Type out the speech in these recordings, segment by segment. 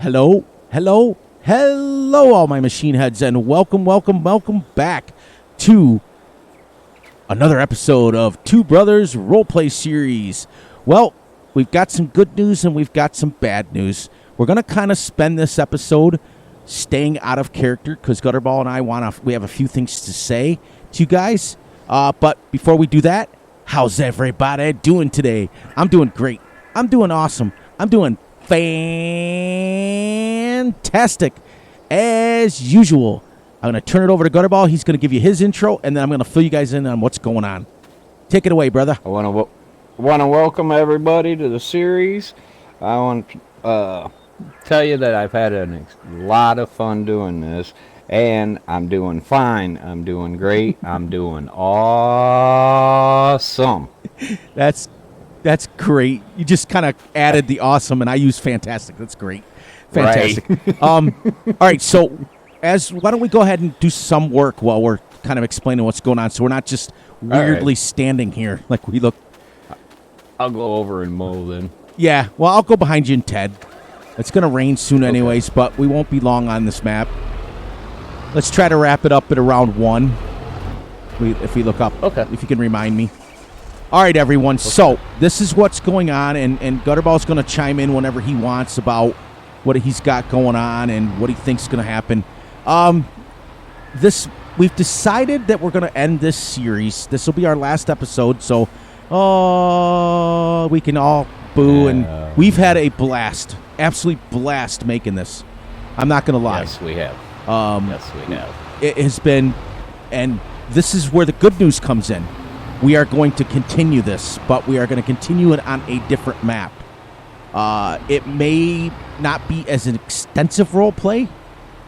Hello, hello, hello, all my machine heads, and welcome back to another episode of Two Brothers Roleplay Series. Well, we've got some good news and we've got some bad news. We're going to kind of spend this episode staying out of character because Gutterball and I we have a few things to say to you guys. But before we do that, how's everybody doing today? I'm doing great. I'm doing awesome. I'm doing fantastic as usual. I'm going to turn it over to Gutterball. He's going to give you his intro, and then I'm going to fill you guys in on what's going on. Take it away, brother. I want to welcome everybody to the series. I want to tell you that I've had a lot of fun doing this, and I'm doing fine. I'm doing great. I'm doing awesome. That's great. You just kind of added the awesome, and I use fantastic. That's great. Fantastic. Right. All right, so why don't we go ahead and do some work while we're kind of explaining what's going on, so we're not just weirdly standing here like we look. I'll go over and mow then. Yeah, well, I'll go behind you and Ted. It's going to rain soon anyways, but we won't be long on this map. Let's try to wrap it up at around 1. If we look up. Okay. If you can remind me. All right, everyone. Okay. So this is what's going on, and Gutterball's going to chime in whenever he wants about what he's got going on and what he thinks is going to happen. We've decided that we're going to end this series. This will be our last episode, so we can all boo, and we've had a blast, absolute blast making this. I'm not going to lie. Yes, we have. Yes, we have. It has been, and this is where the good news comes in. We are going to continue this, but we are going to continue it on a different map. It may not be as an extensive role play,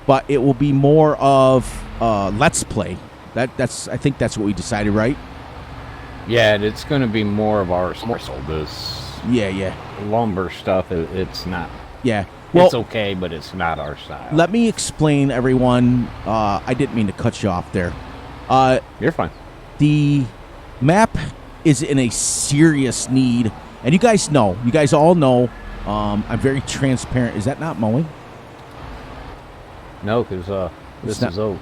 but it will be more of let's play. I think that's what we decided, right? Yeah, it's going to be more of our style. This lumber stuff, it's not. Yeah. Well, it's okay, but it's not our style. Let me explain, everyone. I didn't mean to cut you off there. You're fine. The map is in a serious need, and you guys all know, I'm very transparent. Is that not mowing? No, because this is oak.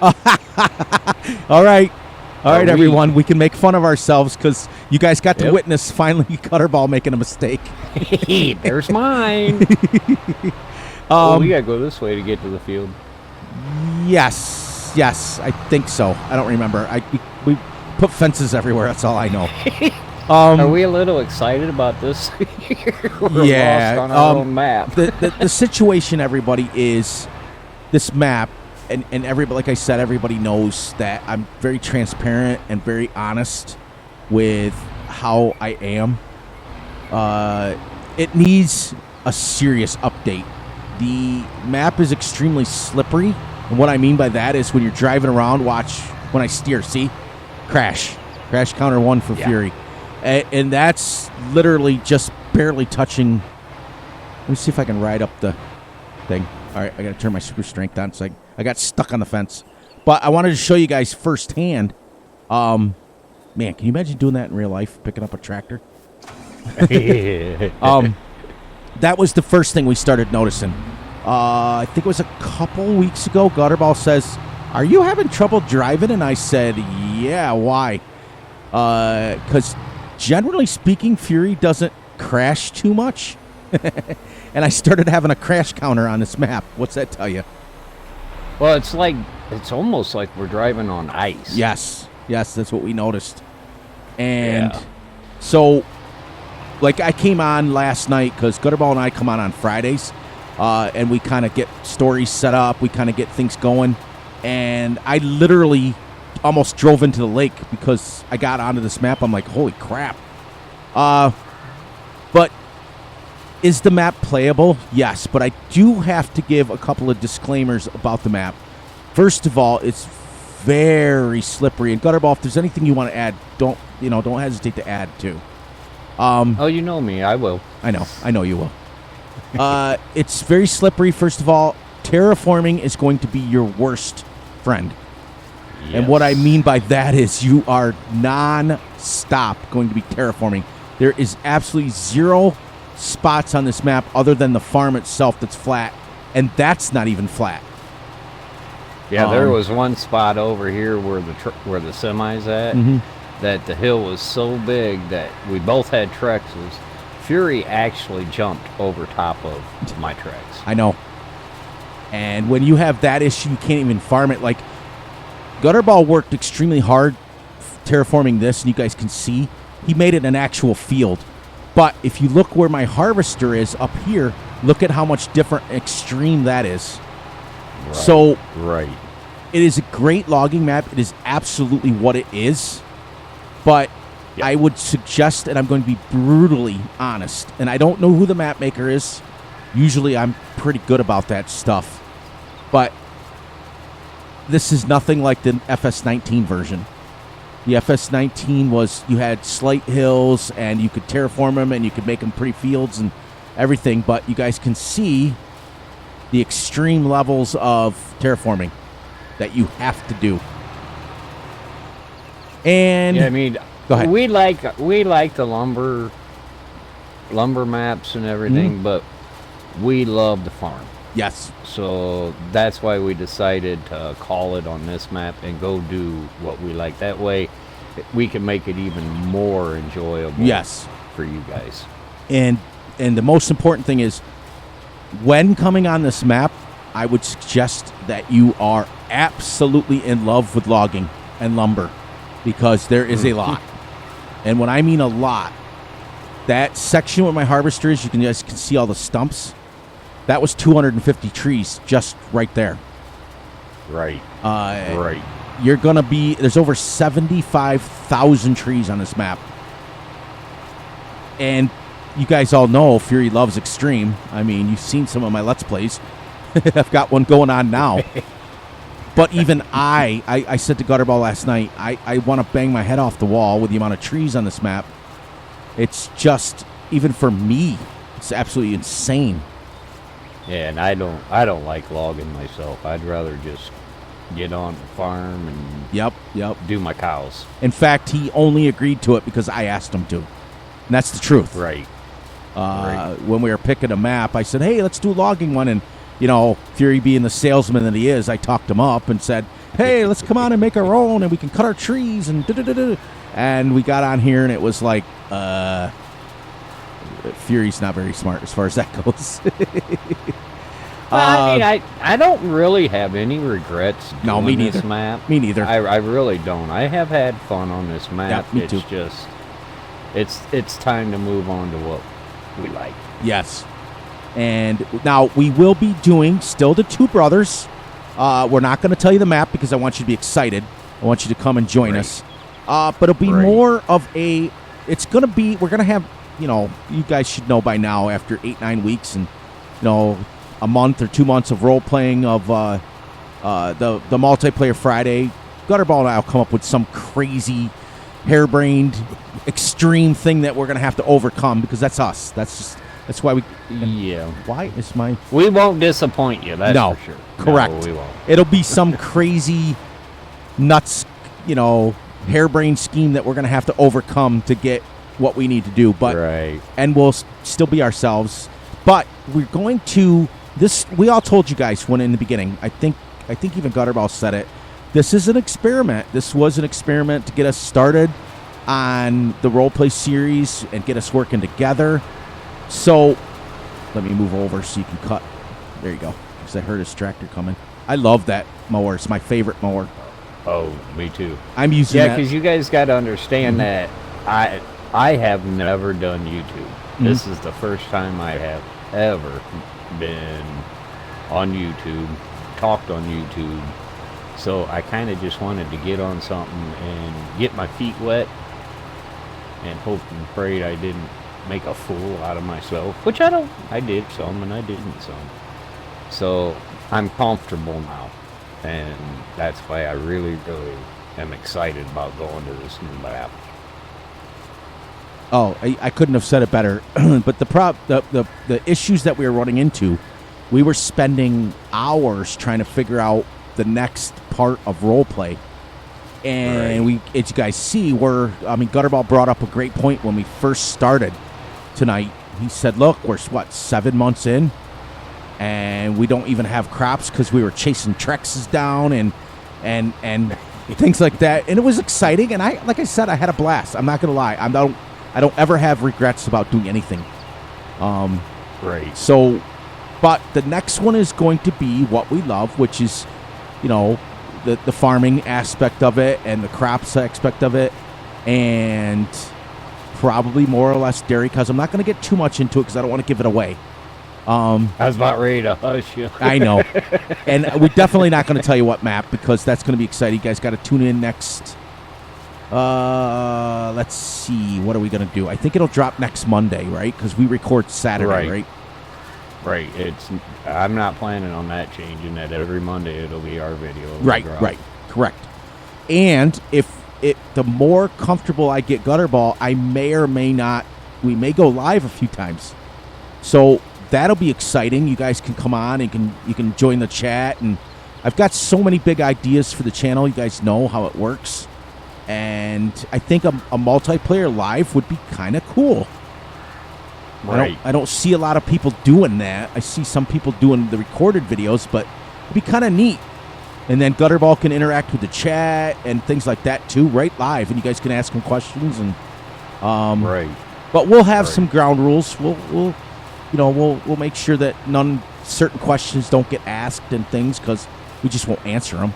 All right, everyone. We can make fun of ourselves because you guys got to witness finally Gutterball making a mistake. There's mine. We gotta go this way to get to the field. Yes, I think so. I don't remember. We put fences everywhere. That's all I know. Are we a little excited about this? We're lost on our own map. the situation, everybody, is this map, and everybody, like I said, everybody knows that I'm very transparent and very honest with how I am. It needs a serious update. The map is extremely slippery, and what I mean by that is when you're driving around, watch when I steer, see? Crash counter 1 for Fury. And that's literally just barely touching. Let me see if I can ride up the thing. All right, I got to turn my super strength on. So I got stuck on the fence. But I wanted to show you guys firsthand. Man, can you imagine doing that in real life, picking up a tractor? That was the first thing we started noticing. I think it was a couple weeks ago. Gutterball says, "Are you having trouble driving?" And I said, "Yeah, why?" Because generally speaking, Fury doesn't crash too much. And I started having a crash counter on this map. What's that tell you? Well, it's almost like we're driving on ice. Yes, that's what we noticed. And so, like, I came on last night because Gutterball and I come on Fridays, and we kind of get stories set up. We kind of get things going. And I literally almost drove into the lake because I got onto this map. I'm like, holy crap. But is the map playable? Yes, but I do have to give a couple of disclaimers about the map. First of all, it's very slippery. And Gutterball, if there's anything you want to add, don't hesitate to add too. You know me, I will. I know you will. It's very slippery. First of all, terraforming is going to be your worst friend. Yes. And what I mean by that is you are non-stop going to be terraforming. There is absolutely zero spots on this map other than the farm itself that's flat, and that's not even flat. Yeah, there was one spot over here where the semi's at, that the hill was so big that we both had trexes. Fury actually jumped over top of my trex. I know. And when you have that issue, you can't even farm it. Like, Gutterball worked extremely hard terraforming this, and you guys can see he made it an actual field. But if you look where my harvester is up here, look at how much different extreme that is. Right, so right. It is a great logging map. It is absolutely what it is. But I would suggest, and I'm going to be brutally honest, and I don't know who the map maker is. Usually I'm pretty good about that stuff. But this is nothing like the Fs19 version. The Fs19 was, you had slight hills, and you could terraform them, and you could make them pretty fields and everything. But you guys can see the extreme levels of terraforming that you have to do. And yeah, I mean, go ahead. we like the lumber maps and everything, but we love the farm. Yes. So that's why we decided to call it on this map and go do what we like. That way we can make it even more enjoyable. Yes. For you guys. And the most important thing is, when coming on this map, I would suggest that you are absolutely in love with logging and lumber, because there is a lot. And when I mean a lot, that section where my harvester is, you guys can see all the stumps. That was 250 trees just right there. Right. Right. You're going to be, there's over 75,000 trees on this map. And you guys all know Fury loves extreme. I mean, you've seen some of my Let's Plays. I've got one going on now. But even I said to Gutterball last night, I want to bang my head off the wall with the amount of trees on this map. It's just, even for me, it's absolutely insane. Yeah, and I don't like logging myself. I'd rather just get on the farm and do my cows. In fact, he only agreed to it because I asked him to. And that's the truth. Right. When we were picking a map, I said, hey, let's do a logging one. And, Fury being the salesman that he is, I talked him up and said, hey, let's come on and make our own, and we can cut our trees and da-da-da-da. And we got on here, and it was like, Fury's not very smart as far as that goes. I mean, I don't really have any regrets doing me neither. This map. Me neither. I really don't. I have had fun on this map. Yeah, me it's too. just, it's time to move on to what we like. Yes. And now we will be doing still the Two Brothers. We're not going to tell you the map because I want you to be excited. I want you to come and join us. But it'll be more of a, it's going to be, we're going to have, you guys should know by now after 8-9 weeks and, a month or 2 months of role playing of the multiplayer Friday, Gutterball and I will come up with some crazy, harebrained, extreme thing that we're going to have to overcome, because that's us. That's why we. Yeah. Why is my? We won't disappoint you. That's for sure. Correct. No, we won't. It'll be some crazy, nuts, harebrained scheme that we're going to have to overcome to get what we need to do. But and we'll still be ourselves. But we're going to this. We all told you guys when in the beginning. I think even Gutterball said it. This is an experiment. This was an experiment to get us started on the roleplay series and get us working together. So let me move over so you can cut. There you go. Because I heard his tractor coming. I love that mower. It's my favorite mower. Oh, me too. I'm using that. Yeah, because you guys got to understand that I have never done YouTube. This is the first time I have ever been on YouTube, talked on YouTube. So I kind of just wanted to get on something and get my feet wet and hope and prayed I didn't make a fool out of myself, which I don't. I did some and I didn't some. So I'm comfortable now, and that's why I really, really am excited about going to this new map. Oh, I couldn't have said it better. But the issues that we were running into, we were spending hours trying to figure out the next part of roleplay. And we, as you guys see, Gutterball brought up a great point when we first started tonight. he said, look, we're, 7 months in, and we don't even have crops because we were chasing trexes down and things like that. And it was exciting, and like I said, I had a blast. I'm not going to lie. I don't ever have regrets about doing anything. Right. So, but the next one is going to be what we love, which is, the farming aspect of it and the crops aspect of it, and probably more or less dairy, because I'm not going to get too much into it because I don't want to give it away. I was about ready to hush you. I know. And we're definitely not going to tell you what map, because that's going to be exciting. You guys got to tune in next. Let's see. What are we going to do? I think it'll drop next Monday, right? Because we record Saturday, right? Right. I'm not planning on that changing. That every Monday it'll be our video. Right. Correct. And if the more comfortable I get Gutterball, I may or may not. We may go live a few times. So that'll be exciting. You guys can come on and you can join the chat. And I've got so many big ideas for the channel. You guys know how it works. And I think a multiplayer live would be kind of cool. Right. I don't see a lot of people doing that. I see some people doing the recorded videos, but it'd be kind of neat. And then Gutterball can interact with the chat and things like that too, right live. And you guys can ask him questions and right. But we'll have some ground rules. We'll make sure that certain questions don't get asked and things, because we just won't answer them.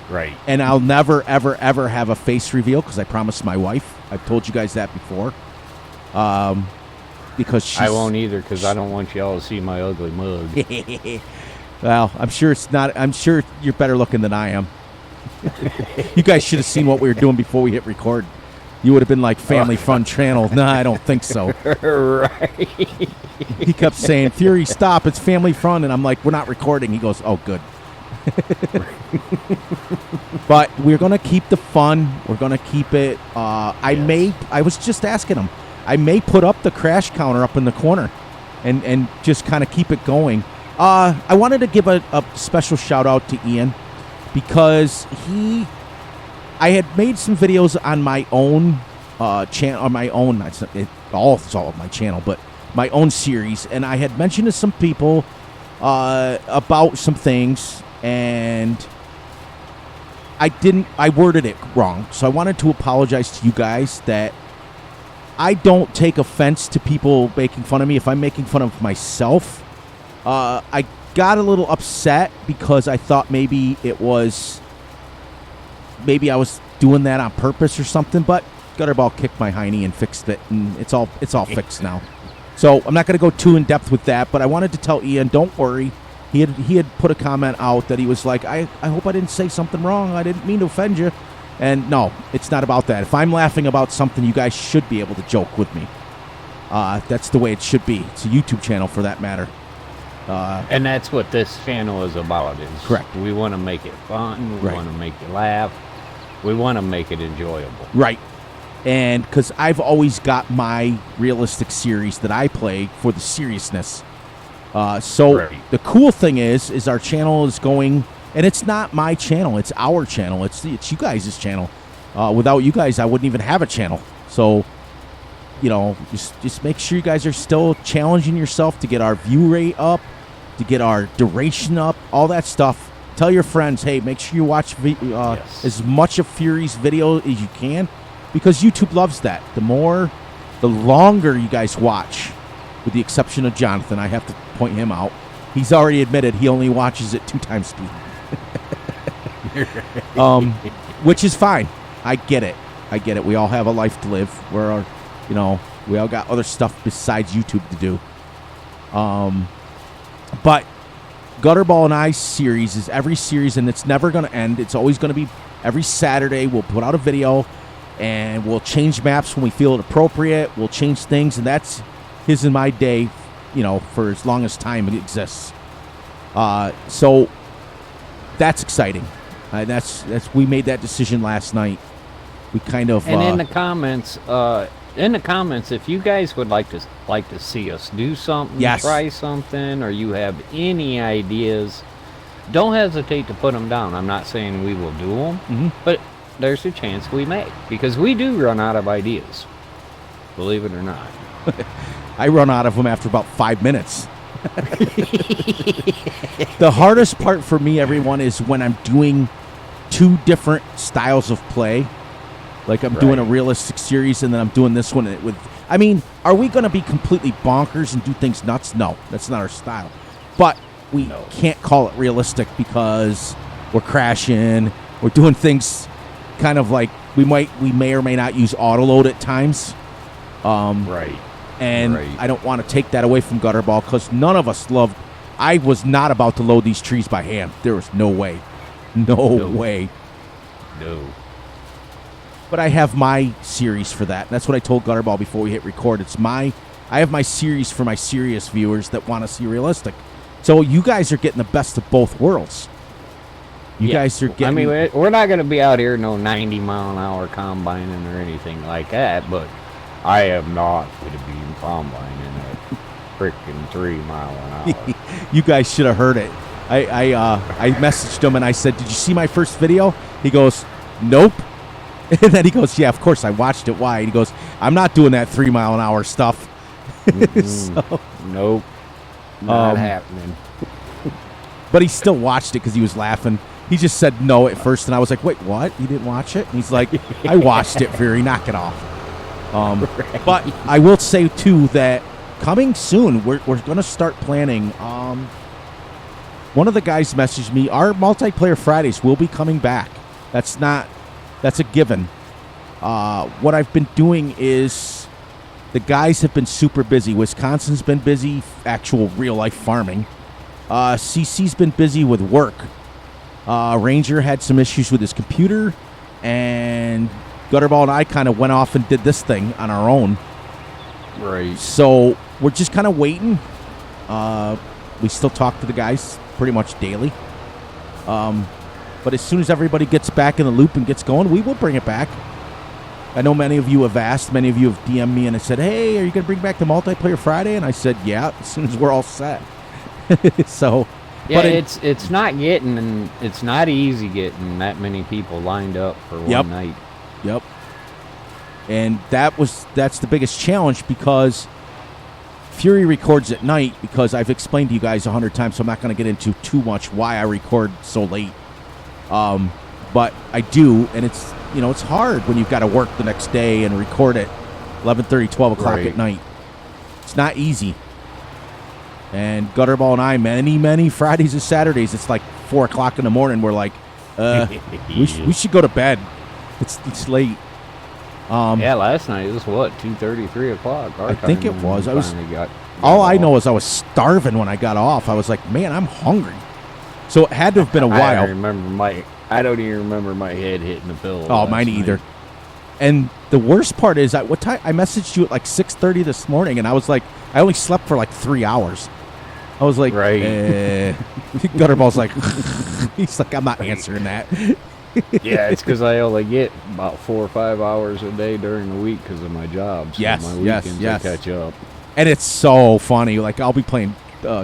Right. And I'll never, ever, ever have a face reveal, because I promised my wife. I've told you guys that before. Because I won't either, because I don't want y'all to see my ugly mug. Well, I'm sure you're better looking than I am. You guys should have seen what we were doing before we hit record. You would have been like Family Fun Channel. No, I don't think so. Right. He kept saying, Fury, stop, it's Family Fun. And I'm like, we're not recording. He goes, oh, good. But we're going to keep the fun. We're going to keep it. I was just asking him, I may put up the crash counter up in the corner and just kind of keep it going. I wanted to give a special shout out to Ian, because I had made some videos on my own channel, on my own, it's all of my channel, but my own series, and I had mentioned to some people about some things, and I worded it wrong. So I wanted to apologize to you guys that I don't take offense to people making fun of me if I'm making fun of myself. I got a little upset because I thought maybe I was doing that on purpose or something, but Gutterball kicked my hiney and fixed it, and it's all fixed now. So I'm not going to go too in depth with that, but I wanted to tell Ian, don't worry. He had put a comment out that he was like, I hope I didn't say something wrong. I didn't mean to offend you. And no, it's not about that. If I'm laughing about something, you guys should be able to joke with me. That's the way it should be. It's a YouTube channel for that matter. And that's what this channel is about. Correct. We want to make it fun. We want to make you laugh. We want to make it enjoyable. Right. And because I've always got my realistic series that I play for the seriousness. The cool thing is our channel is going, and it's not my channel. It's our channel. It's you guys' channel. Without you guys, I wouldn't even have a channel. So, just make sure you guys are still challenging yourself to get our view rate up, to get our duration up, all that stuff. Tell your friends, hey, make sure you watch as much of Fury's video as you can, because YouTube loves that. The longer you guys watch, with the exception of Jonathan, I have to point him out. He's already admitted he only watches it 2 times speed. Which is fine. I get it. We all have a life to live. We all got other stuff besides YouTube to do. But Gutterball and I series is every series, and it's never going to end. It's always going to be every Saturday. We'll put out a video, and we'll change maps when we feel it appropriate. We'll change things, and that's his and my day, for as long as time it exists. So that's exciting. We made that decision last night. We kind of and in the comments, if you guys would like to see us do something, try something, or you have any ideas, don't hesitate to put them down. I'm not saying we will do them, but there's a chance we may, because we do run out of ideas. believe it or not. I run out of them after about 5 minutes. The hardest part for me, everyone, is when I'm doing two different styles of play. Like I'm doing a realistic series, and then I'm doing this one with. I mean, are we going to be completely bonkers and do things nuts? No, that's not our style. But we can't call it realistic because we're crashing. We're doing things kind of like we may or may not use autoload at times. And I don't want to take that away from Gutterball because none of us loved. I was not about to load these trees by hand. There was no way. No way. No. But I have my series for that. That's what I told Gutterball before we hit record. I have my series for my serious viewers that want to see realistic. So you guys are getting the best of both worlds. You guys are getting... I mean, we're not going to be out here no 90-mile-an-hour combining or anything like that, but I am not going to be combining at freaking 3 miles an hour. You guys should have heard it. I messaged him and I said, "Did you see my first video?" He goes, "Nope." And then he goes, "Yeah, of course I watched it. Why?" And he goes, "I'm not doing that 3 mile an hour stuff." So, nope. Not happening. But he still watched it because he was laughing. He just said no at first, and I was like, "Wait, what? You didn't watch it?" And he's like, "I watched it, Fury. Knock it off." But I will say too that coming soon, we're going to start planning. One of the guys messaged me. Our multiplayer Fridays will be coming back. That's a given. What I've been doing is the guys have been super busy. Wisconsin's been busy, actual real life farming. CC's been busy with work. Ranger had some issues with his computer, and Gutterball and I kind of went off and did this thing on our own. Right. So we're just kind of waiting. We still talk to the guys pretty much daily. But as soon as everybody gets back in the loop and gets going, we will bring it back. I know many of you have asked. Many of you have DM'd me and said, "Hey, are you going to bring back the Multiplayer Friday?" And I said, "Yeah, as soon as we're all set." So, yeah, but it's not easy getting that many people lined up for one night. Yep. And that's the biggest challenge because Fury records at night because I've explained to you guys 100 times, so I'm not going to get into too much why I record so late. But I do, and it's hard when you've got to work the next day and record at 11:30, 12 o'clock at night. It's not easy. And Gutterball and I, many Fridays and Saturdays, it's like 4 o'clock in the morning. We're like, we should go to bed. It's late. Yeah, last night it was what, 2:30, 3 o'clock. I think it was. I know is I was starving when I got off. I was like, man, I'm hungry. So it had to have been a while. I don't even remember my head hitting the pillow. Oh, mine either. And the worst part is, what time? I messaged you at like 6:30 this morning, and I was like, I only slept for like 3 hours. I was like, Gutterball's like, he's like, I'm not answering that. Yeah, it's because I only get about 4 or 5 hours a day during the week because of my job. So yes, my weekends I catch up. And it's so funny. Like, I'll be playing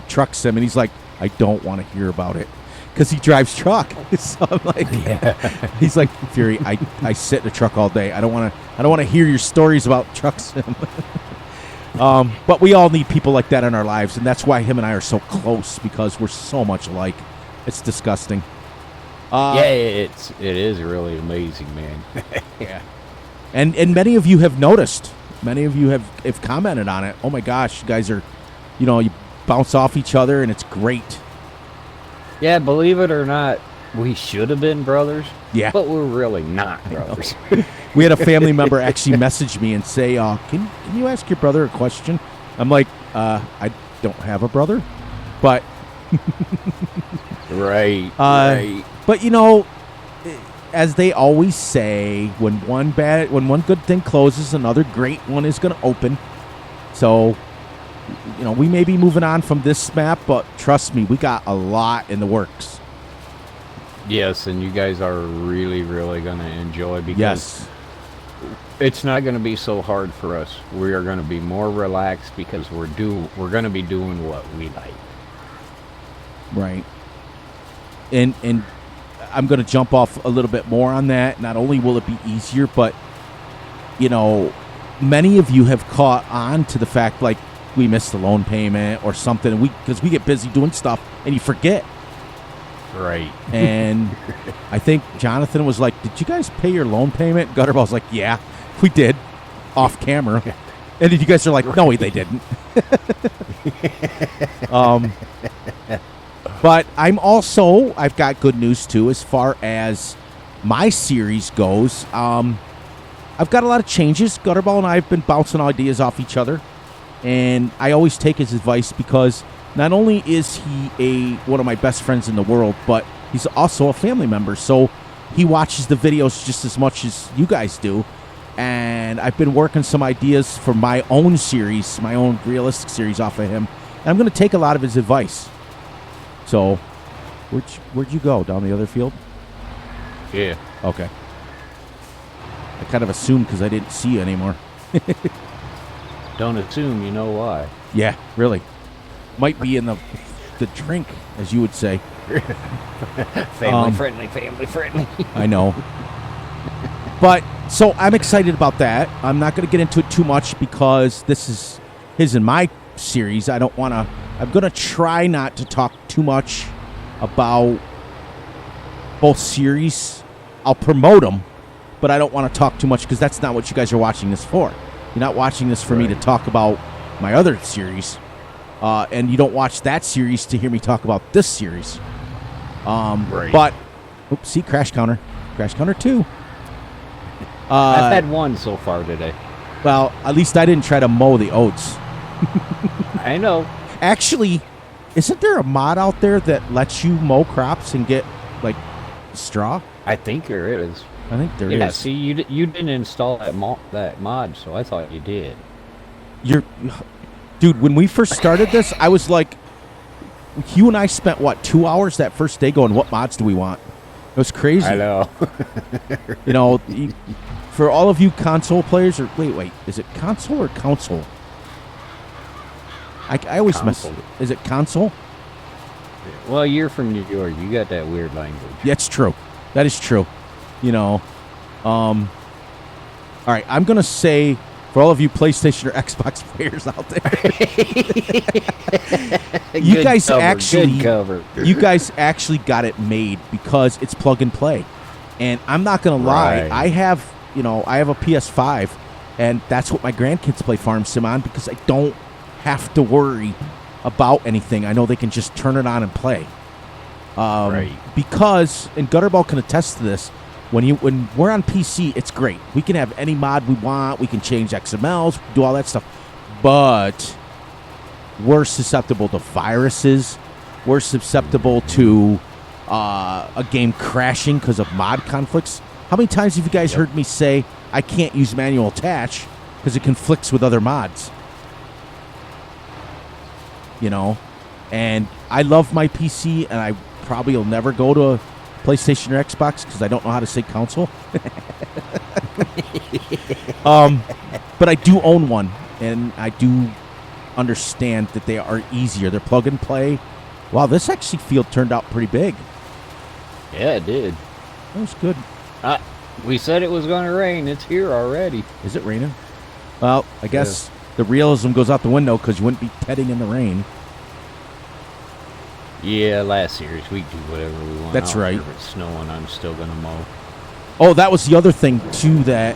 truck sim, and he's like, I don't want to hear about it because he drives truck. So I'm like, he's like, Fury, I sit in a truck all day. I don't want to hear your stories about truck sim. But we all need people like that in our lives, and that's why him and I are so close because we're so much alike. It's disgusting. It is really amazing, man. Yeah. And many of you have noticed. Many of you have commented on it. Oh my gosh, you guys are, you bounce off each other, and it's great. Yeah, believe it or not, we should have been brothers. Yeah. But we're really not brothers. We had a family member actually message me and say, can you ask your brother a question? I'm like, I don't have a brother, but... Right. But, as they always say, when one good thing closes, another great one is going to open. So... we may be moving on from this map, but trust me, we got a lot in the works. Yes, and you guys are really, really going to enjoy because it's not going to be so hard for us. We are going to be more relaxed because we're going to be doing what we like. Right. And I'm going to jump off a little bit more on that. Not only will it be easier, but many of you have caught on to the fact, like, we missed the loan payment or something, and because we get busy doing stuff, and you forget. Right. And I think Jonathan was like, did you guys pay your loan payment? Gutterball's like, yeah, we did, off camera. And then you guys are like, no, they didn't. But I've got good news, too, as far as my series goes. I've got a lot of changes. Gutterball and I have been bouncing ideas off each other. And I always take his advice because not only is he one of my best friends in the world, but he's also a family member. So he watches the videos just as much as you guys do. And I've been working some ideas for my own series, my own realistic series off of him. And I'm going to take a lot of his advice. So, where'd you go? Down the other field? Yeah. Okay. I kind of assumed because I didn't see you anymore. Don't assume you know why. Yeah, really. Might be in the drink, as you would say. Family friendly. I know. But, so I'm excited about that. I'm not going to get into it too much because this is his and my series. I'm going to try not to talk too much about both series. I'll promote them, but I don't want to talk too much because that's not what you guys are watching this for. You're not watching this for me to talk about my other series. And you don't watch that series to hear me talk about this series. Right. But, oops, see, Crash Counter 2. I've had one so far today. Well, at least I didn't try to mow the oats. I know. Actually, isn't there a mod out there that lets you mow crops and get, like, straw? I think there is. I think there is. Yeah, see, you didn't install that mod, so I thought you did. Dude, when we first started this, I was like, you and I spent, 2 hours that first day going, what mods do we want? It was crazy. I know. For all of you console players, or wait, is it console or console? I always console. Is it console? Well, you're from New York. You got that weird language. Yeah, it's true. That is true. All right, I'm going to say, for all of you PlayStation or Xbox players out there, you guys actually got it made because it's plug and play. And I'm not going to lie, Right. I have a PS5, and that's what my grandkids play Farm Sim on because I don't have to worry about anything. I know they can just turn it on and play. Right. Because, and Gutterball can attest to this, when we're on PC, it's great. We can have any mod we want. We can change XMLs, do all that stuff. But we're susceptible to viruses. We're susceptible to a game crashing because of mod conflicts. How many times have you guys heard me say I can't use manual attach because it conflicts with other mods? And I love my PC, and I probably will never go to a PlayStation or Xbox because I don't know how to say console. But I do own one, and I do understand that they are easier. They're plug and play. Wow, this actually field turned out pretty big. Yeah, it did. That was good. We said it was going to rain. It's here already. Is it raining? Well, I guess the realism goes out the window because you wouldn't be petting in the rain. Yeah, last series we do whatever we want. That's right. If it's snowing, I'm still going to mow. Oh, that was the other thing, too, that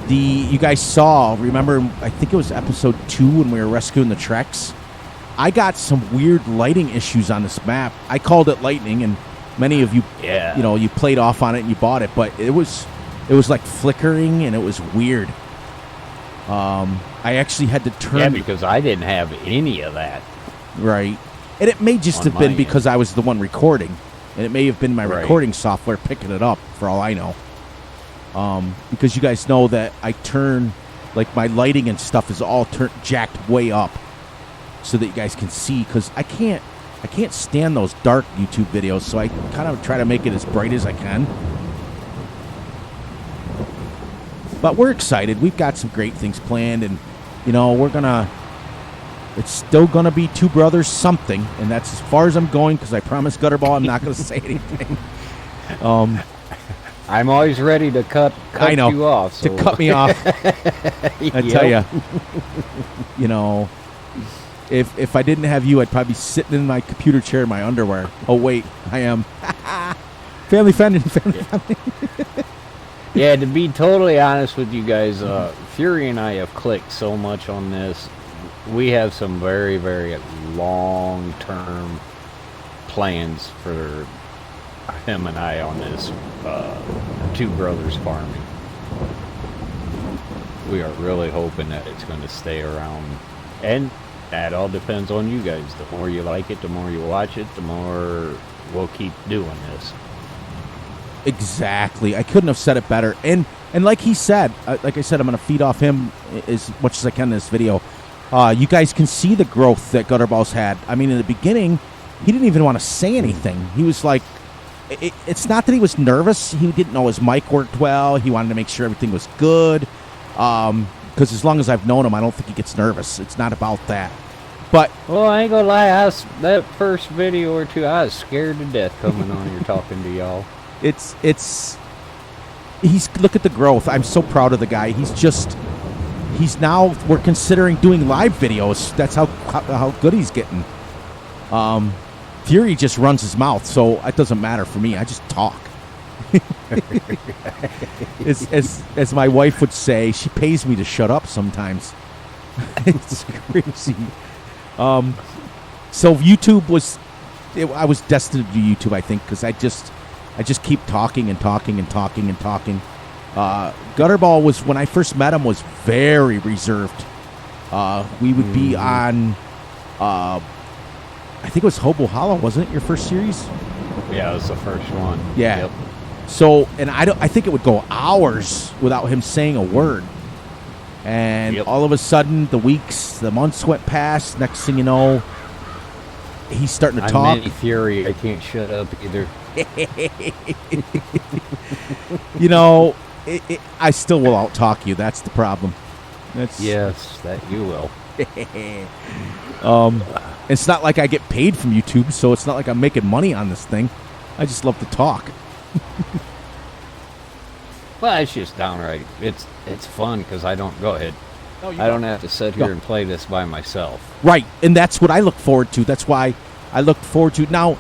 you guys saw. Remember, I think it was episode 2 when we were rescuing the Trex. I got some weird lighting issues on this map. I called it lightning, and many of you, you played off on it and you bought it, but it was like flickering and it was weird. I actually had to turn. Yeah, because I didn't have any of that. Right. And it may just have been because I was the one recording. And it may have been my recording software picking it up, for all I know. Because you guys know that I turn, like, my lighting and stuff is all jacked way up so that you guys can see. Because I can't stand those dark YouTube videos, so I kind of try to make it as bright as I can. But we're excited. We've got some great things planned, and, it's still going to be Two Brothers something, and that's as far as I'm going, because I promised Gutterball I'm not going to say anything. I'm always ready to cut I know, you off. So. to cut me off. I tell you, you know, if I didn't have you, I'd probably be sitting in my computer chair in my underwear. Oh wait, I am. Family friendly. Yeah, to be totally honest with you guys, Fury and I have clicked so much on this. We have some very, very long-term plans for him and I on this Two Brothers farming. We are really hoping that it's going to stay around, and that all depends on you guys. The more you like it, the more you watch it, the more we'll keep doing this. Exactly. I couldn't have said it better. And like he said, like I said, I'm going to feed off him as much as I can in this video. You guys can see the growth that Gutterball's had. I mean, in the beginning, he didn't even want to say anything. He was like, it's not that he was nervous. He didn't know his mic worked well. He wanted to make sure everything was good. Because as long as I've known him, I don't think he gets nervous. It's not about that. But well, I ain't gonna lie, that first video or two, I was scared to death coming on here talking to y'all. He's look at the growth. I'm so proud of the guy. He's now, we're considering doing live videos. That's how good he's getting. Fury just runs his mouth, so it doesn't matter for me. I just talk. as my wife would say, she pays me to shut up sometimes. It's crazy. So YouTube I was destined to do YouTube, I think, because I just keep talking and talking and talking and talking. Gutterball was, when I first met him, was very reserved. We would be on, I think it was Hobo Hollow, wasn't it, your first series? Yeah, it was the first one. Yeah. Yep. So, and I think it would go hours without him saying a word. And all of a sudden, the months went past. Next thing you know, he's starting to talk. I'm Fury. I can't shut up either. You know, I still will out-talk you. That's the problem. Yes, that you will. It's not like I get paid from YouTube, so it's not like I'm making money on this thing. I just love to talk. Well, it's just downright. It's fun because I don't. Go ahead. No, I don't have to sit here and play this by myself. Right, and that's what I look forward to. That's why I look forward to. Now,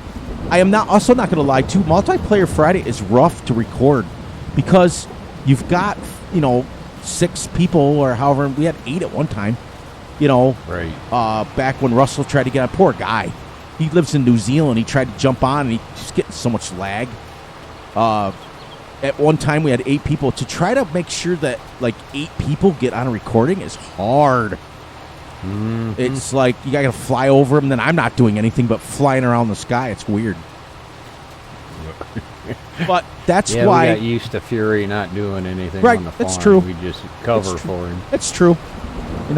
I am also not going to lie, too. Multiplayer Friday is rough to record because you've got, 6 people or however. We had 8 at one time. Right. Back when Russell tried to get on. Poor guy. He lives in New Zealand. He tried to jump on, and he's just getting so much lag. At one time, we had 8 people. To try to make sure that, 8 people get on a recording is hard. Mm-hmm. It's like you got to fly over them, then I'm not doing anything but flying around the sky. It's weird. But that's why... we got used to Fury not doing anything right, on the farm. That's true. We just cover for him. That's true. I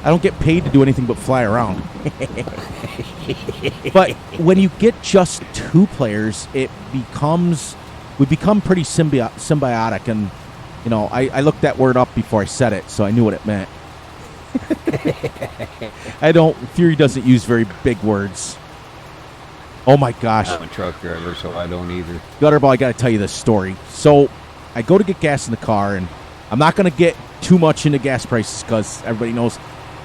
don't get paid to do anything but fly around. But when you get just 2 players, we become pretty symbiotic, and I looked that word up before I said it, so I knew what it meant. Fury doesn't use very big words. Oh my gosh. I'm a truck driver, so I don't either. Gutterball, I got to tell you this story. So I go to get gas in the car, and I'm not going to get too much into gas prices because everybody knows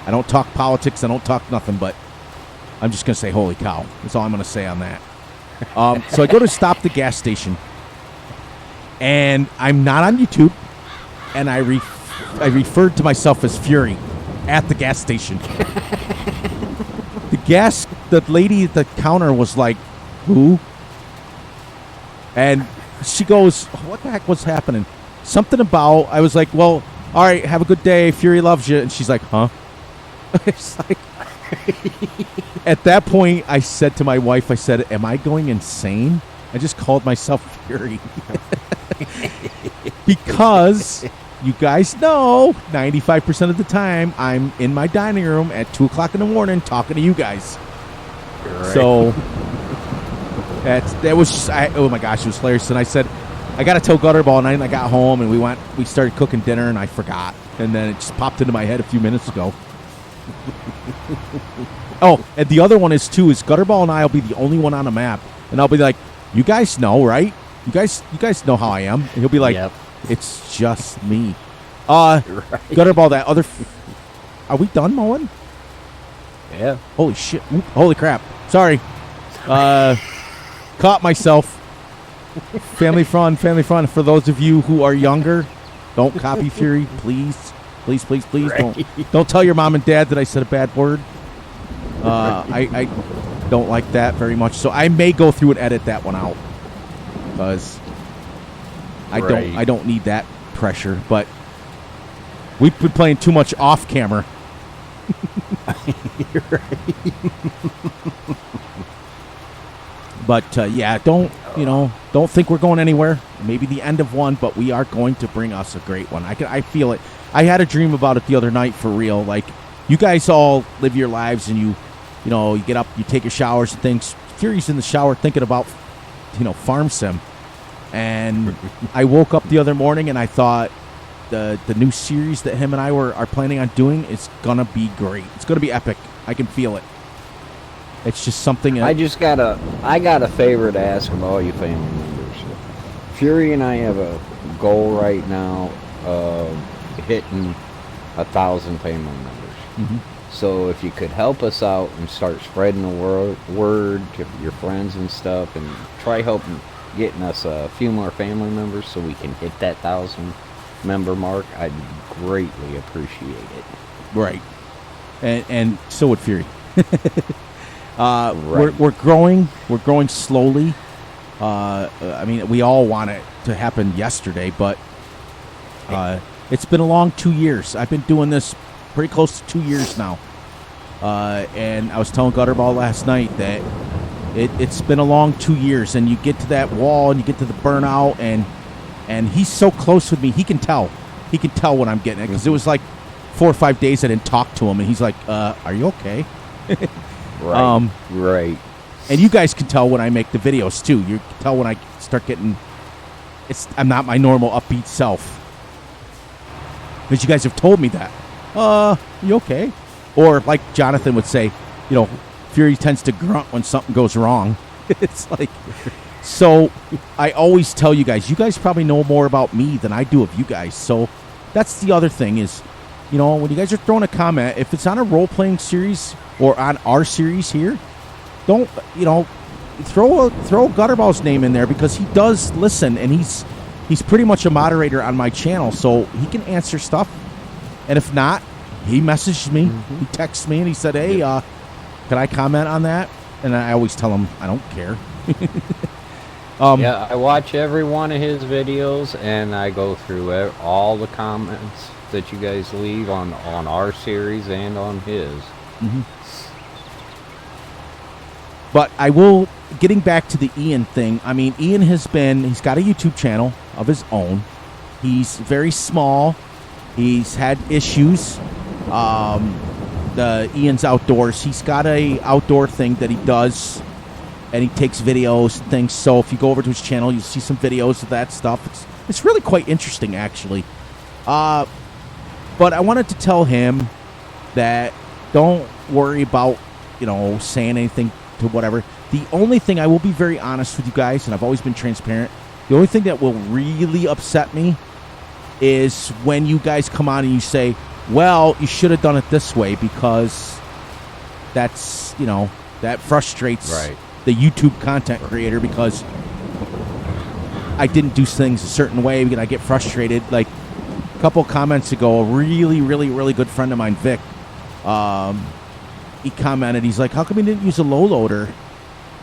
I don't talk politics. I don't talk nothing, but I'm just going to say, holy cow. That's all I'm going to say on that. So I go to stop the gas station, and I'm not on YouTube, and I referred to myself as Fury at the gas station. The lady at the counter was like, who? And she goes, what the heck was happening? Something about, I was like, well, all right, have a good day. Fury loves you. And she's like, huh? It's like, at that point, I said to my wife, I said, am I going insane? I just called myself Fury. Because you guys know 95% of the time I'm in my dining room at 2 o'clock in the morning talking to you guys. Right. So that was just, oh my gosh, it was hilarious. And I said, I got to tell Gutterball, and I got home and we started cooking dinner, and I forgot. And then it just popped into my head a few minutes ago. Oh, and the other one is Gutterball and I will be the only one on the map. And I'll be like, You guys know, right? You guys know how I am. And he'll be like, Yep. it's just me. Right. Gutterball, that other... Are we done mowing? Yeah. Holy shit. Oop, holy crap. Sorry. Caught myself. Family fun. For those of you who are younger, don't copy Fury, please. Please. Right. Don't tell your mom and dad that I said a bad word. I don't like that very much. So I may go through and edit that one out. Because I don't need that pressure. But we've been playing too much off camera. You're right. But yeah, don't think we're going anywhere. Maybe the end of one, but we are going to bring us a great one. I feel it. I had a dream about it the other night for real. Like, you guys all live your lives and you get up, you take your showers and things. Fury's in the shower thinking about, farm sim. And I woke up the other morning and I thought the new series that him and I are planning on doing is gonna be great. It's gonna be epic. I can feel it. It's just something. I got a favor to ask of all you family members. Fury and I have a goal right now of hitting 1,000 family members. Mm-hmm. So if you could help us out and start spreading the word to your friends and stuff, and try helping getting us a few more family members so we can hit that 1,000 member mark, I'd greatly appreciate it. Right. And so would Fury. Right. We're growing slowly. I mean, we all want it to happen yesterday, but it's been a long 2 years. I've been doing this pretty close to 2 years now. And I was telling Gutterball last night that it's been a long 2 years, and you get to that wall and you get to the burnout, and he's so close with me. He can tell when I'm getting it, because it was like 4 or 5 days I didn't talk to him, and he's like, are you okay? Right. Right. And you guys can tell when I make the videos too. You can tell when I start getting, I'm not my normal upbeat self, because you guys have told me that. You okay? Or like Jonathan would say, Fury tends to grunt when something goes wrong. It's like, so I always tell you guys probably know more about me than I do of you guys. So that's the other thing is, when you guys are throwing a comment, if it's on a role-playing series or on our series here, don't, throw Gutterball's name in there, because he does listen, and he's pretty much a moderator on my channel, so he can answer stuff. And if not, he messaged me, he texted me, and he said, hey, can I comment on that? And I always tell him I don't care. Yeah, I watch every one of his videos, and I go through all the comments that you guys leave on our series and on his. Mm-hmm. But I will, getting back to the Ian thing, I mean, Ian he's got a YouTube channel of his own. He's very small. He's had issues. The Ian's Outdoors, he's got a outdoor thing that he does, and he takes videos and things. So if you go over to his channel, you'll see some videos of that stuff. It's really quite interesting, actually. But I wanted to tell him that don't worry about, saying anything to whatever. The only thing, I will be very honest with you guys, and I've always been transparent, the only thing that will really upset me is when you guys come on and you say, well, you should have done it this way, because that's, that frustrates the YouTube content creator, because I didn't do things a certain way, and I get frustrated. Like a couple comments ago, a really, really, really good friend of mine, Vic, he commented, he's like, how come you didn't use a low loader?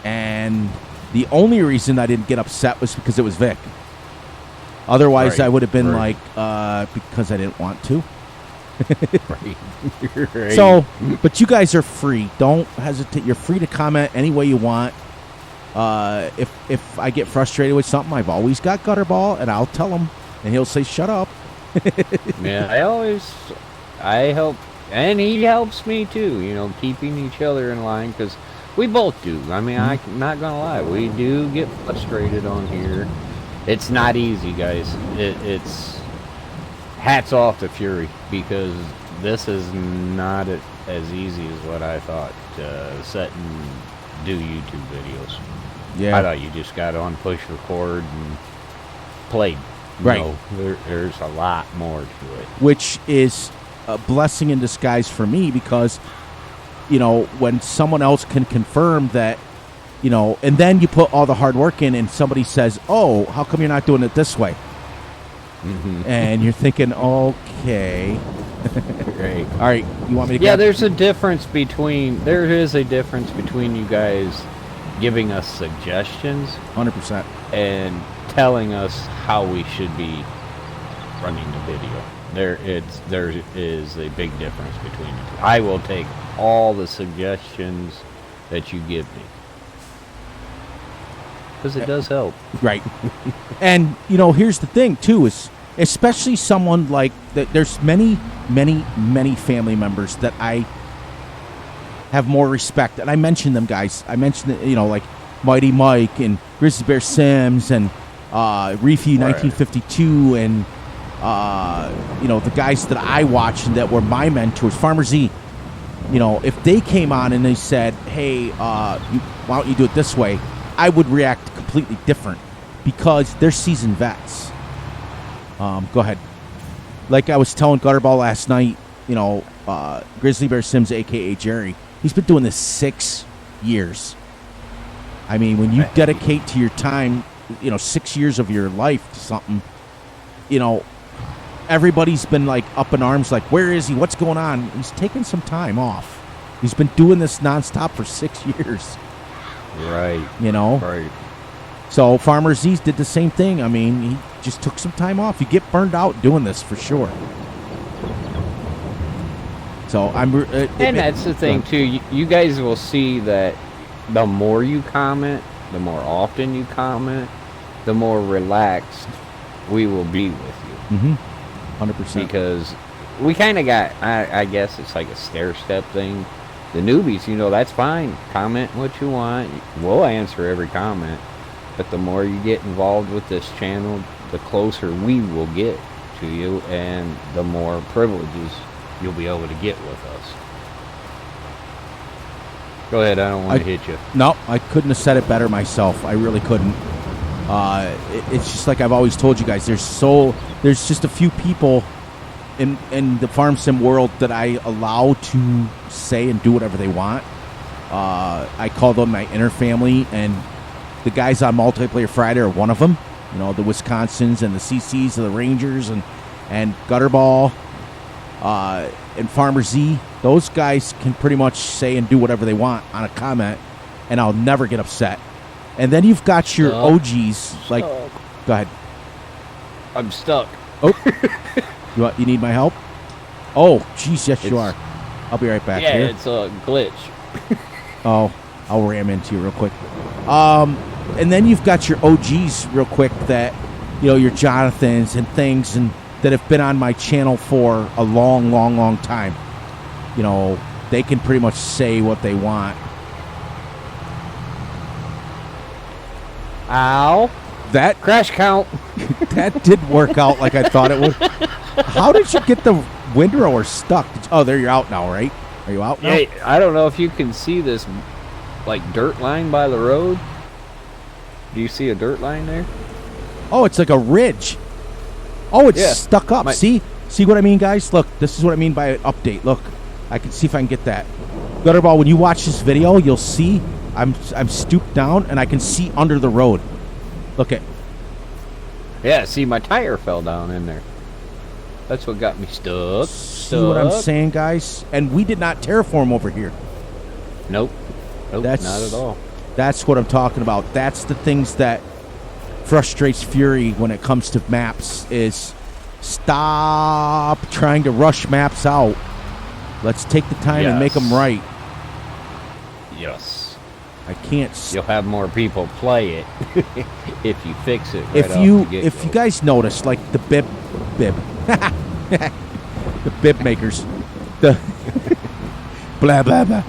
And the only reason I didn't get upset was because it was Vic. Otherwise, I would have been like, because I didn't want to. Right. So, but you guys are free. Don't hesitate. You're free to comment any way you want. If I get frustrated with something, I've always got Gutterball, and I'll tell him, and he'll say, shut up. Yeah, I help, and he helps me too, keeping each other in line, because we both do. I mean, I'm not going to lie. We do get frustrated on here. It's not easy, guys. It's hats off to Fury, because this is not as easy as what I thought, set and do YouTube videos. Yeah. I thought you just got on, push record, and played. Right. No, there's a lot more to it. Which is a blessing in disguise for me because, when someone else can confirm that, and then you put all the hard work in and somebody says, oh, how come you're not doing it this way? Mm-hmm. And you're thinking, okay. Great. All right, you want me to Yeah, there is a difference between you guys giving us suggestions 100%. and telling us how we should be running the video. There is a big difference between the two. I will take all the suggestions that you give me because it does help. Right. And, here's the thing, too, is especially someone like that. There's many family members that I have more respect. And I mentioned them, guys. I mentioned, like Mighty Mike and Grizzly Bear Sims and Reefy 1952 and, the guys that I watched and that were my mentors, Farmer Z. If they came on and they said, hey, why don't you do it this way? I would react completely different because they're seasoned vets. Go ahead. Like I was telling Gutterball last night, Grizzly Bear Sims, a.k.a. Jerry, he's been doing this 6 years. I mean, when you dedicate to your time, 6 years of your life to something, everybody's been like up in arms, like, where is he? What's going on? He's taking some time off. He's been doing this nonstop for 6 years. Right. Right. So Farmer Z did the same thing. I mean, he just took some time off. You get burned out doing this for sure. So and that's the thing too. You guys will see that the more you comment, the more often you comment, the more relaxed we will be with you. Mm-hmm. 100%. Because we kind of got, I guess it's like a stair-step thing. The newbies, that's fine. Comment what you want. We'll answer every comment. But the more you get involved with this channel, the closer we will get to you, and the more privileges you'll be able to get with us. Go ahead, I don't want to hit you. No, I couldn't have said it better myself. I really couldn't. It's just like I've always told you guys, there's just a few people in the farm sim world that I allow to say and do whatever they want. I call them my inner family, and the guys on Multiplayer Friday are one of them. The Wisconsins and the CCs and the Rangers and Gutterball and Farmer Z. Those guys can pretty much say and do whatever they want on a comment, and I'll never get upset. And then you've got your OGs. Like, go ahead. I'm stuck. Oh, you need my help? Oh, jeez, yes, you are. I'll be right back. Yeah, here. it's a glitch. Oh, I'll ram into you real quick. And then you've got your OGs real quick that, your Jonathans and things and that have been on my channel for a long, long, long time. They can pretty much say what they want. Ow. That crash count. That did work out like I thought it would. How did you get the windrower stuck? There you're out now, right? Are you out now? Hey, I don't know if you can see this, like, dirt line by the road. Do you see a dirt line there? Oh, it's like a ridge. Oh, it's stuck up. See what I mean, guys? Look, this is what I mean by an update. Look, I can see if I can get that. Gutterball, when you watch this video, you'll see I'm stooped down and I can see under the road. Look at. Yeah, see, my tire fell down in there. That's what got me stuck. See what I'm saying, guys? And we did not terraform over here. Nope, not at all. That's what I'm talking about. That's the things that frustrates Fury when it comes to maps is stop trying to rush maps out. Let's take the time and make them right. Yes. I can't. You'll have more people play it if you fix it. If you guys notice, like the bib, the bib makers, the blah blah blah,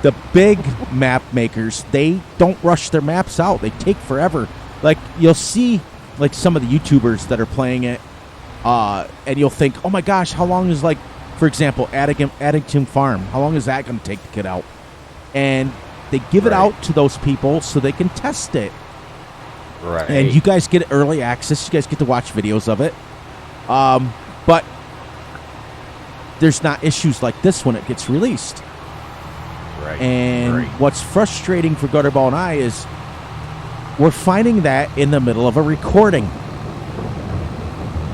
the big map makers, they don't rush their maps out. They take forever. Like you'll see, like some of the YouTubers that are playing it, and you'll think, oh my gosh, how long is, like, for example, Addington Farm? How long is that going to take to get out? And they give it Right. out to those people so they can test it. Right. And you guys get early access. You guys get to watch videos of it. But there's not issues like this when it gets released. Right. And right. what's frustrating for Gutterball and I is we're finding that in the middle of a recording.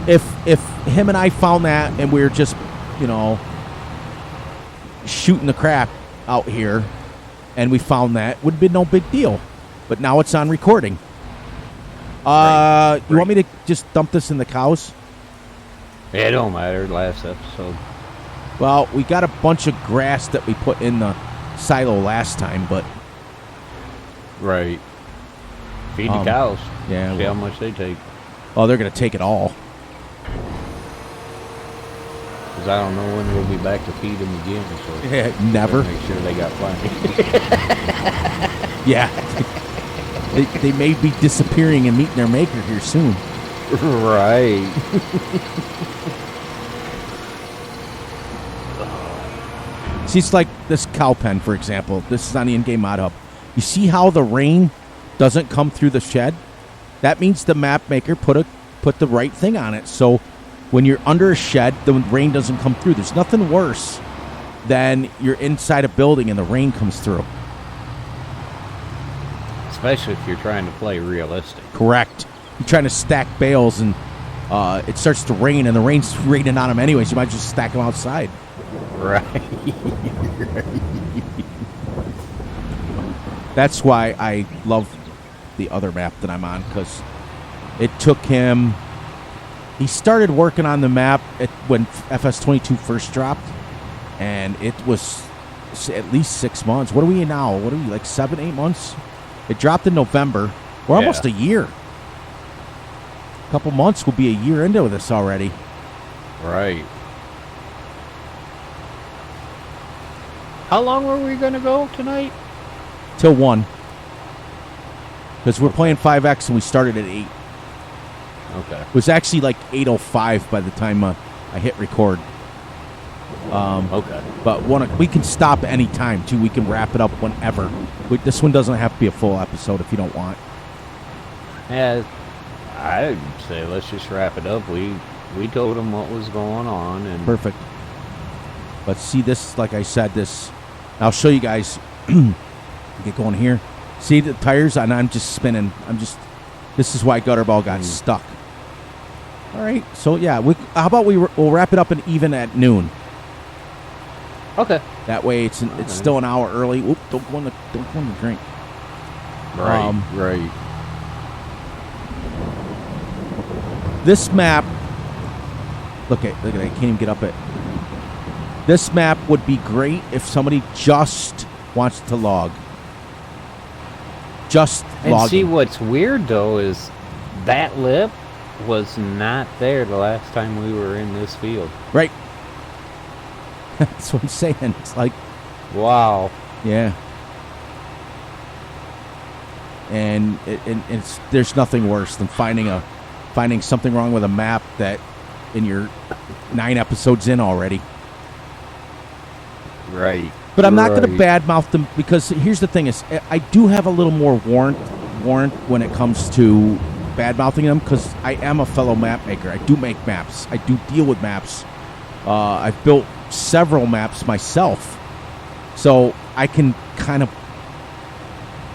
If him and I found that and we were just, shooting the crap out here and we found that, would have been no big deal. But now it's on recording. You want me to just dump this in the cows? It don't matter. Last episode. Well, we got a bunch of grass that we put in the silo last time, but Right. Feed the cows. yeah, See how much they take. oh, they're gonna take it all. Because I don't know when we'll be back to feed them again. So Never. make sure they got plenty. Yeah. They may be disappearing and meeting their maker here soon. Right. See, it's like this cow pen, for example. This is on the in-game mod hub. You see how the rain doesn't come through the shed? That means the map maker put the right thing on it. So when you're under a shed, the rain doesn't come through. There's nothing worse than you're inside a building and the rain comes through. Especially if you're trying to play realistic. Correct. You're trying to stack bales and it starts to rain and the rain's raining on them anyways. You might just stack them outside. Right. That's why I love the other map that I'm on, because it took him... He started working on the map when Fs22 first dropped, and it was at least 6 months. What are we in now? What are we, like 7, 8 months? It dropped in November. We're almost a year. A couple months will be a year into this already. Right. How long were we going to go tonight? Till 1. Because we're playing 5X and we started at 8. Okay. It was actually like 8:05 by the time I hit record. Okay. But we can stop any time, too. We can wrap it up whenever. This one doesn't have to be a full episode if you don't want. Yeah, I'd say let's just wrap it up. We told them what was going on. And Perfect. But see this, like I said, this... I'll show you guys. Get going here. See the tires? And I'm just spinning. This is why Gutterball got stuck. All right. So, yeah. How about we'll wrap it up and even at noon. Okay. That way it's still an hour early. Oop, don't go in the drink. Right. Right. This map... Look at it. I can't even get up it. This map would be great if somebody just wants to log. Just And logging. see, what's weird, though, is that lip was not there the last time we were in this field. Right. That's what I'm saying. It's like... Wow. Yeah. And there's nothing worse than finding something wrong with a map that in your 9 episodes in already. Right. But I'm not going to badmouth them, because here's the thing is I do have a little more warrant when it comes to badmouthing them, because I am a fellow map maker. I do make maps. I do deal with maps. I've built several maps myself. So I can kind of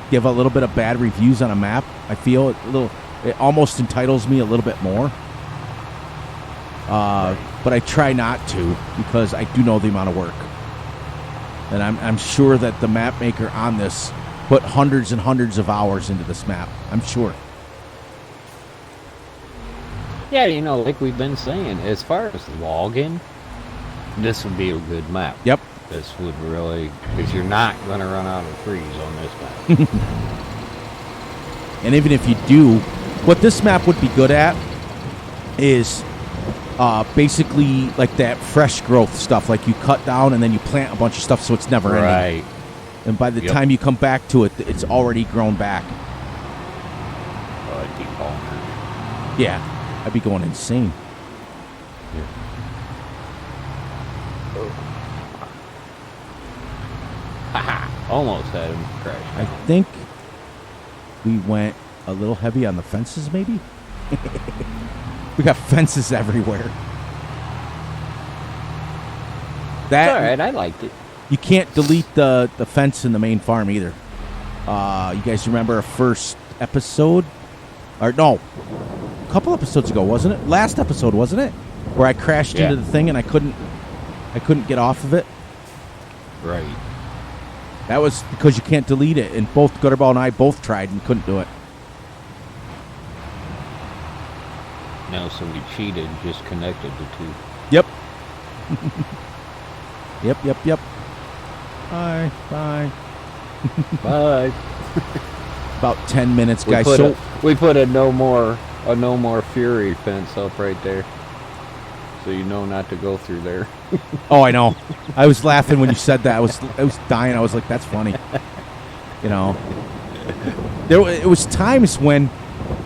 give a little bit of bad reviews on a map. I feel it almost entitles me a little bit more. But I try not to, because I do know the amount of work. And I'm sure that the map maker on this put hundreds and hundreds of hours into this map. I'm sure. Yeah, like we've been saying, as far as logging, this would be a good map. Yep. This would really, because you're not going to run out of trees on this map. And even if you do, what this map would be good at is basically like that fresh growth stuff. Like you cut down and then you plant a bunch of stuff so it's never ending. Right. And by the time you come back to it, it's already grown back. Oh, I'd keep calling her. Yeah. I'd be going insane. Yeah. Almost had him crash. I think we went a little heavy on the fences, maybe? We got fences everywhere. It's all right. I liked it. You can't delete the fence in the main farm either. You guys remember our first episode? Or no, a couple episodes ago, wasn't it? Last episode, wasn't it? Where I crashed into the thing and I couldn't get off of it. Right. That was because you can't delete it, and both Gutterball and I both tried and couldn't do it. No, so we cheated, just connected the two. Yep. Yep. Bye. Bye. About 10 minutes, guys. We put a no more fury fence up right there, so you know not to go through there. Oh, I know. I was laughing when you said that. I was dying. I was like, that's funny. You know, it was times when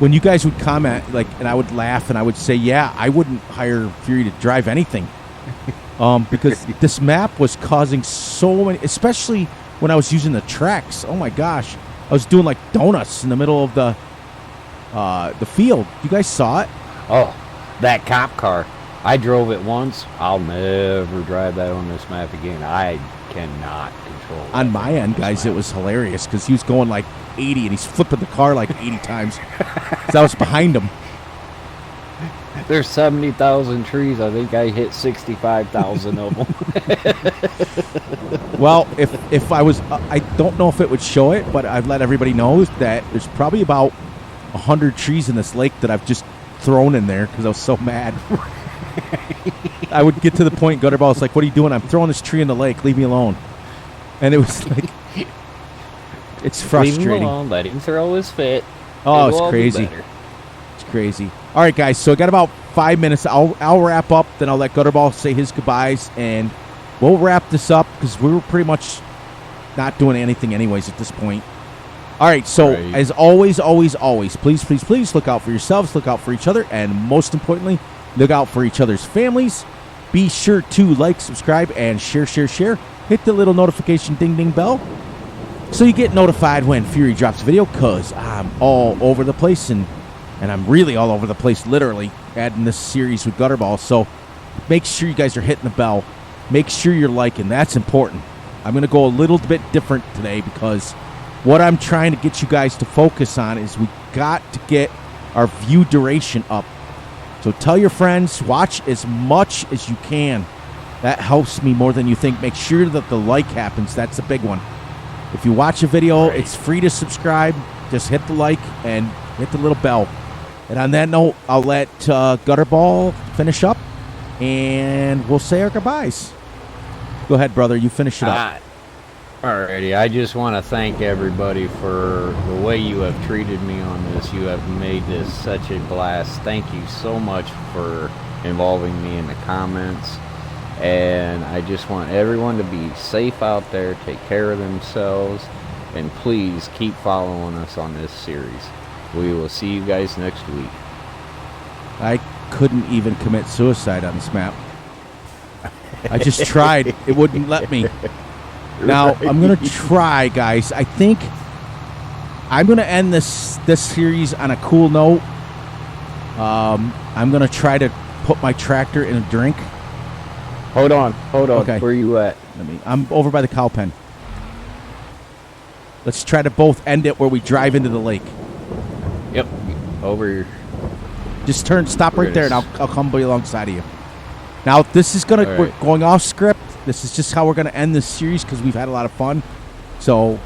you guys would comment, like, and I would laugh and I would say, yeah, I wouldn't hire Fury to drive anything, because this map was causing so many, especially when I was using the trex. Oh my gosh, I was doing like donuts in the middle of the field. You guys saw it? Oh, that cop car. I drove it once. I'll never drive that on this map again. I cannot control it. On my end, guys, it was hilarious because he was going like 80 and he's flipping the car like 80 times. Because I was behind him. There's 70,000 trees. I think I hit 65,000 of them. Well, if I was, I don't know if it would show it, but I've let everybody know that there's probably about 100 trees in this lake that I've just thrown in there because I was so mad. I would get to the point, Gutterball was like, what are you doing? I'm throwing this tree in the lake. Leave me alone. And it was like, it's frustrating. Leave him alone. Let him throw his fit. Oh, it's crazy. It's crazy. All right, guys. So I got about 5 minutes. I'll wrap up. Then I'll let Gutterball say his goodbyes, and we'll wrap this up because we were pretty much not doing anything anyways at this point. All right. So as always, please look out for yourselves, look out for each other, and most importantly, look out for each other's families. Be sure to like, subscribe, and share. Hit the little notification ding bell so you get notified when Fury drops a video, because I'm all over the place, and I'm really all over the place, literally, adding this series with Gutterball. So make sure you guys are hitting the bell. Make sure you're liking. That's important. I'm going to go a little bit different today because what I'm trying to get you guys to focus on is we got to get our view duration up. So tell your friends, watch as much as you can. That helps me more than you think. Make sure that the like happens. That's a big one. If you watch a video, it's free to subscribe. Just hit the like and hit the little bell. And on that note, I'll let Gutterball finish up, and we'll say our goodbyes. Go ahead, brother. You finish it up. Alrighty. I just want to thank everybody for the way you have treated me on this. You have made this such a blast. Thank you so much for involving me in the comments. And I just want everyone to be safe out there, take care of themselves, and please keep following us on this series. We will see you guys next week. I couldn't even commit suicide on this map. I just tried. It wouldn't let me. Now, I'm going to try, guys. I think I'm going to end this series on a cool note. I'm going to try to put my tractor in a drink. Hold on. Okay. Where are you at? I'm over by the cow pen. Let's try to both end it where we drive into the lake. Yep. Over here. Just stop right there, and I'll come by alongside of you. Now, this is we're going off script. This is just how we're going to end this series because we've had a lot of fun. So,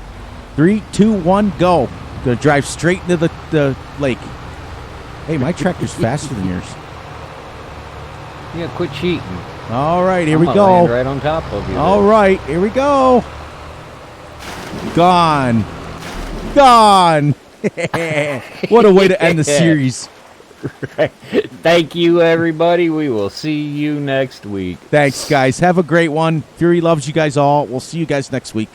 3, 2, 1, go. Going to drive straight into the lake. Hey, my tractor's faster than yours. Yeah, quit cheating. All right, here we I'm go. Land right on top of you. All right, here we go. Gone. What a way to end the series. Thank you, everybody. We will see you next week. Thanks, guys. Have a great one. Fury loves you guys all. We'll see you guys next week.